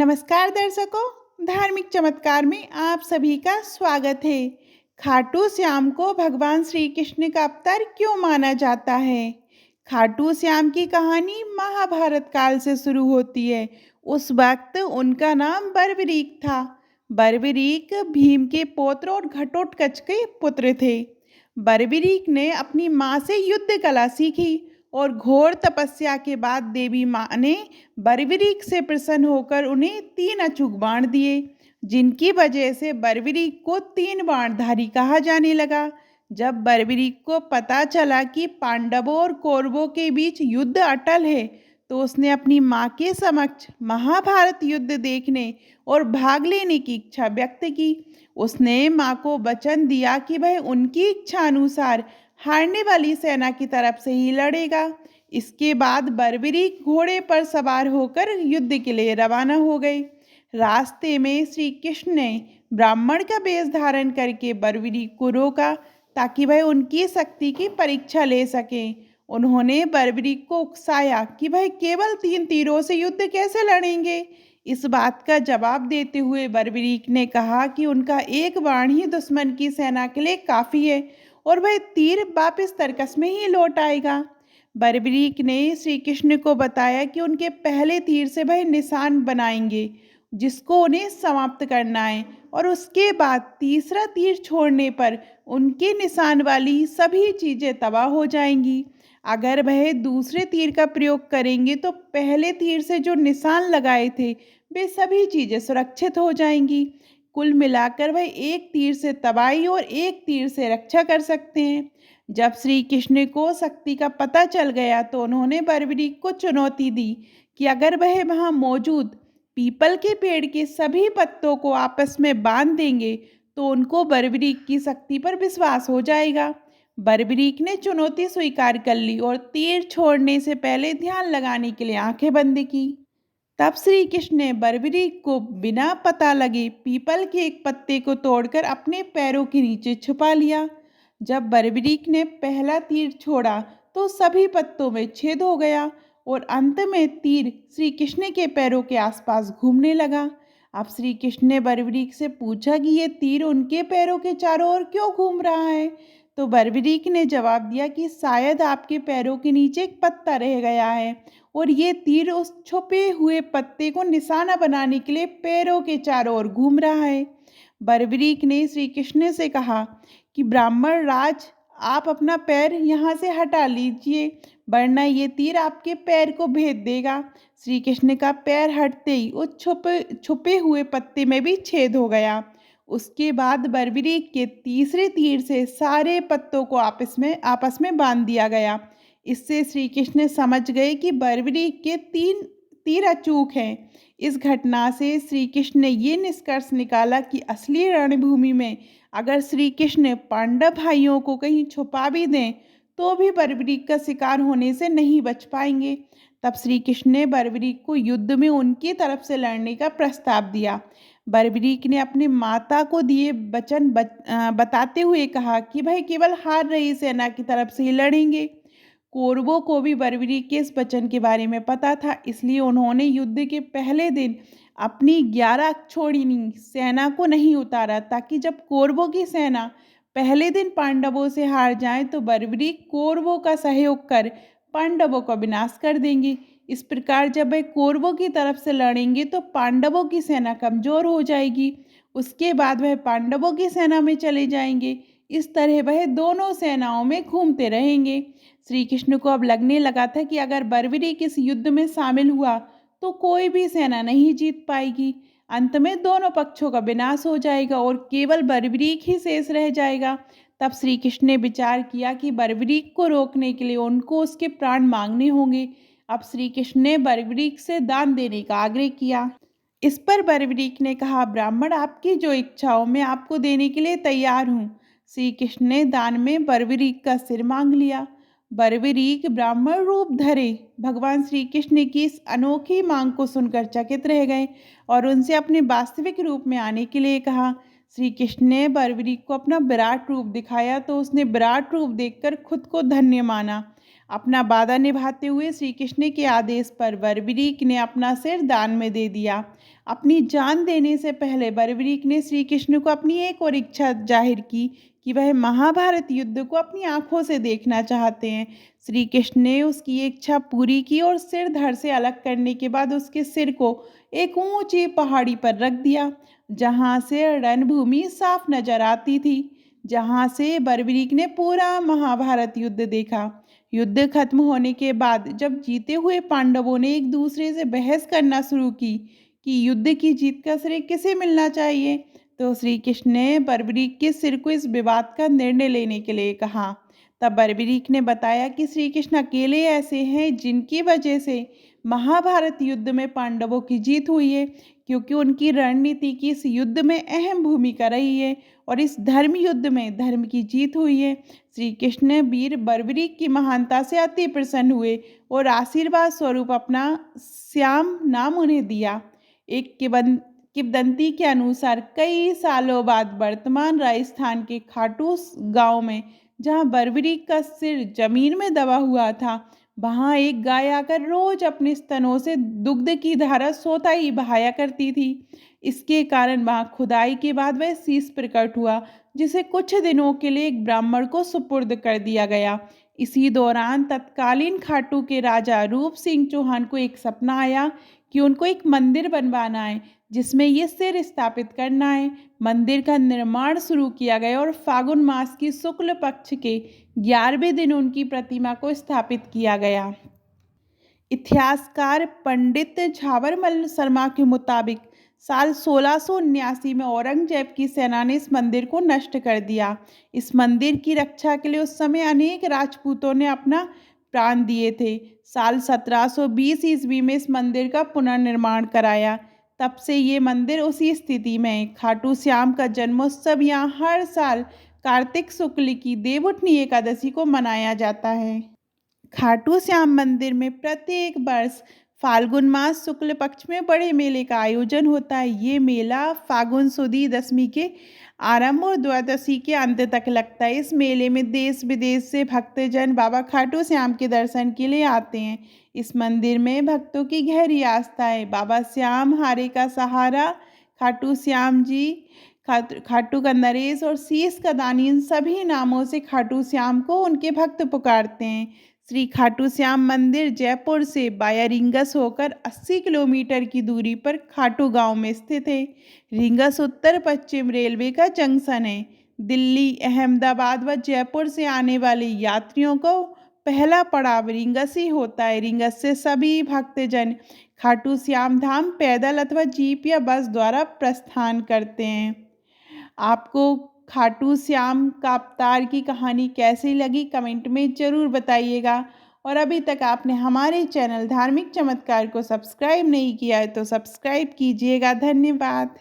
नमस्कार दर्शकों, धार्मिक चमत्कार में आप सभी का स्वागत है। खाटू श्याम को भगवान श्री कृष्ण का अवतार क्यों माना जाता है? खाटू श्याम की कहानी महाभारत काल से शुरू होती है। उस वक्त उनका नाम बर्बरीक था। बर्बरीक भीम के पौत्र और घटोत्कच के पुत्र थे। बर्बरीक ने अपनी माँ से युद्ध कला सीखी और घोर तपस्या के बाद देवी माँ ने बर्बरीक से प्रसन्न होकर उन्हें 3 अचूक बाण दिए, जिनकी वजह से बर्बरीक को 3 बाणधारी कहा जाने लगा। जब बर्बरीक को पता चला कि पांडवों और कौरवों के बीच युद्ध अटल है, तो उसने अपनी माँ के समक्ष महाभारत युद्ध देखने और भाग लेने की इच्छा व्यक्त की। उसने माँ को वचन दिया कि वह उनकी इच्छा अनुसार हारने वाली सेना की तरफ से ही लड़ेगा। इसके बाद बर्बरीक घोड़े पर सवार होकर युद्ध के लिए रवाना हो गए। रास्ते में श्री कृष्ण ने ब्राह्मण का वेश धारण करके बर्बरीक को रोका, ताकि वह उनकी शक्ति की परीक्षा ले सके। उन्होंने बर्बरीक को उकसाया कि वह केवल 3 तीरों से युद्ध कैसे लड़ेंगे। इस बात का जवाब देते हुए बर्बरीक ने कहा कि उनका एक बाण ही दुश्मन की सेना के लिए काफ़ी है और वह तीर वापस तर्कस में ही लौट आएगा। बर्बरीक ने श्री कृष्ण को बताया कि उनके पहले तीर से वह निशान बनाएंगे, जिसको उन्हें समाप्त करना है, और उसके बाद तीसरा तीर छोड़ने पर उनके निशान वाली सभी चीज़ें तबाह हो जाएंगी। अगर वह दूसरे तीर का प्रयोग करेंगे तो पहले तीर से जो निशान लगाए थे वे सभी चीज़ें सुरक्षित हो जाएंगी। कुल मिलाकर वह एक तीर से तबाही और एक तीर से रक्षा कर सकते हैं। जब श्री कृष्ण को शक्ति का पता चल गया तो उन्होंने बर्बरीक को चुनौती दी कि अगर वह वहाँ मौजूद पीपल के पेड़ के सभी पत्तों को आपस में बांध देंगे तो उनको बर्बरीक की शक्ति पर विश्वास हो जाएगा। बर्बरीक ने चुनौती स्वीकार कर ली और तीर छोड़ने से पहले ध्यान लगाने के लिए आंखें बंद की। तब श्री कृष्ण ने बर्बरीक को बिना पता लगे पीपल के एक पत्ते को तोड़कर अपने पैरों के नीचे छुपा लिया। जब बर्बरीक ने पहला तीर छोड़ा तो सभी पत्तों में छेद हो गया और अंत में तीर श्री कृष्ण के पैरों के आसपास घूमने लगा। अब श्री कृष्ण ने बर्बरीक से पूछा कि ये तीर उनके पैरों के चारों ओर क्यों घूम रहा है। तो बर्बरीक ने जवाब दिया कि शायद आपके पैरों के नीचे एक पत्ता रह गया है और ये तीर उस छुपे हुए पत्ते को निशाना बनाने के लिए पैरों के चारों ओर घूम रहा है। बर्बरीक ने श्री कृष्ण से कहा कि ब्राह्मण राज, आप अपना पैर यहाँ से हटा लीजिए, वरना ये तीर आपके पैर को भेद देगा। श्री कृष्ण का पैर हटते ही उस छुपे हुए पत्ते में भी छेद हो गया। उसके बाद बर्बरीक के तीसरे तीर से सारे पत्तों को आपस में बांध दिया गया। इससे श्री कृष्ण समझ गए कि बर्बरीक के 3 तीर अचूक हैं। इस घटना से श्री कृष्ण ने ये निष्कर्ष निकाला कि असली रणभूमि में अगर श्री कृष्ण पांडव भाइयों को कहीं छुपा भी दें तो भी बर्बरीक का शिकार होने से नहीं बच पाएंगे। तब श्री कृष्ण ने बर्बरीक को युद्ध में उनकी तरफ से लड़ने का प्रस्ताव दिया। बर्बरीक ने अपने माता को दिए वचन बताते हुए कहा कि वह केवल हार रही सेना की तरफ से ही लड़ेंगे। कौरवों को भी बर्बरीक के इस वचन के बारे में पता था, इसलिए उन्होंने युद्ध के पहले दिन अपनी 11 अक्षौहिणी सेना को नहीं उतारा, ताकि जब कौरवों की सेना पहले दिन पांडवों से हार जाए तो बर्बरीक कौरवों का सहयोग कर पांडवों का विनाश कर देंगे। इस प्रकार जब वह कौरवों की तरफ से लड़ेंगे तो पांडवों की सेना कमजोर हो जाएगी। उसके बाद वह पांडवों की सेना में चले जाएंगे। इस तरह वह दोनों सेनाओं में घूमते रहेंगे। श्री कृष्ण को अब लगने लगा था कि अगर बर्बरीक इस युद्ध में शामिल हुआ तो कोई भी सेना नहीं जीत पाएगी। अंत में दोनों पक्षों का विनाश हो जाएगा और केवल बर्बरीक ही शेष रह जाएगा। तब श्री कृष्ण ने विचार किया कि बर्बरीक को रोकने के लिए उनको उसके प्राण मांगने होंगे। अब श्री कृष्ण ने बर्बरीक से दान देने का आग्रह किया। इस पर बर्बरीक ने कहा, ब्राह्मण, आपकी जो इच्छा हो मैं आपको देने के लिए तैयार हूँ। श्री कृष्ण ने दान में बर्बरीक का सिर मांग लिया। बर्बरीक ब्राह्मण रूप धरे भगवान श्री कृष्ण की इस अनोखी मांग को सुनकर चकित रह गए और उनसे अपने वास्तविक रूप में आने के लिए कहा। श्री कृष्ण ने बर्बरीक को अपना विराट रूप दिखाया तो उसने विराट रूप देखकर खुद को धन्य माना। अपना वादा निभाते हुए श्री कृष्ण के आदेश पर बर्बरीक ने अपना सिर दान में दे दिया। अपनी जान देने से पहले बर्बरीक ने श्री कृष्ण को अपनी एक और इच्छा जाहिर की कि वह महाभारत युद्ध को अपनी आंखों से देखना चाहते हैं। श्री कृष्ण ने उसकी इच्छा पूरी की और सिर धड़ से अलग करने के बाद उसके सिर को एक ऊंची पहाड़ी पर रख दिया, जहां से रणभूमि साफ नजर आती थी, जहां से बर्बरीक ने पूरा महाभारत युद्ध देखा। युद्ध खत्म होने के बाद जब जीते हुए पांडवों ने एक दूसरे से बहस करना शुरू की कि युद्ध की जीत का श्रेय किसे मिलना चाहिए, तो श्री कृष्ण ने बर्बरीक के सिर को इस विवाद का निर्णय लेने के लिए कहा। तब बर्बरीक ने बताया कि श्री कृष्ण अकेले ऐसे हैं जिनकी वजह से महाभारत युद्ध में पांडवों की जीत हुई है, क्योंकि उनकी रणनीति की इस युद्ध में अहम भूमिका रही है और इस धर्म युद्ध में धर्म की जीत हुई है। श्री कृष्ण वीर बर्बरीक की महानता से अति प्रसन्न हुए और आशीर्वाद स्वरूप अपना श्याम नाम उन्हें दिया। एक किंवदंती के अनुसार कई सालों बाद वर्तमान राजस्थान के खाटू गांव में, जहां बर्बरीक का सिर जमीन में दबा हुआ था, वहां एक गाय आकर रोज अपने स्तनों से दुग्ध की धारा सोता ही बहाया करती थी। इसके कारण वहां खुदाई के बाद वह शीश प्रकट हुआ, जिसे कुछ दिनों के लिए एक ब्राह्मण को सुपुर्द कर दिया गया। इसी दौरान तत्कालीन खाटू के राजा रूप सिंह चौहान को एक सपना आया कि उनको एक मंदिर बनवाना है जिसमें ये सिर स्थापित करना है। मंदिर का निर्माण शुरू किया गया और फागुन मास की शुक्ल पक्ष के 11वें दिन उनकी प्रतिमा को स्थापित किया गया। इतिहासकार पंडित झाबरमल शर्मा के मुताबिक साल 1679 में औरंगजेब की सेना ने इस मंदिर को नष्ट कर दिया। इस मंदिर की रक्षा के लिए उस समय अनेक राजपूतों ने अपना प्राण दिए थे। साल 1720 ईस्वी में इस मंदिर का पुनर्निर्माण कराया। तब से ये मंदिर उसी स्थिति में है। खाटू श्याम का जन्मोत्सव यहाँ हर साल कार्तिक शुक्ल की देवउठनी एकादशी को मनाया जाता है। खाटू श्याम मंदिर में प्रत्येक वर्ष फाल्गुन मास शुक्ल पक्ष में बड़े मेले का आयोजन होता है। ये मेला फागुन सुदी दशमी के आरंभ और द्वादशी के अंत तक लगता है। इस मेले में देश विदेश से भक्तजन बाबा खाटू श्याम के दर्शन के लिए आते हैं। इस मंदिर में भक्तों की गहरी आस्था है। बाबा श्याम हारे का सहारा, खाटू श्याम जी, खाटू का नरेश और शीश का दानी, इन सभी नामों से खाटू श्याम को उनके भक्त पुकारते हैं। श्री खाटू श्याम मंदिर जयपुर से बाया रिंगस होकर 80 किलोमीटर की दूरी पर खाटू गांव में स्थित है। रिंगस उत्तर पश्चिम रेलवे का जंक्शन है। दिल्ली, अहमदाबाद व जयपुर से आने वाले यात्रियों को पहला पड़ाव रिंगस ही होता है। रिंगस से सभी भक्तजन खाटू श्याम धाम पैदल अथवा जीप या बस द्वारा प्रस्थान करते हैं। आपको खाटू श्याम का अवतार की कहानी कैसी लगी कमेंट में ज़रूर बताइएगा। और अभी तक आपने हमारे चैनल धार्मिक चमत्कार को सब्सक्राइब नहीं किया है तो सब्सक्राइब कीजिएगा। धन्यवाद।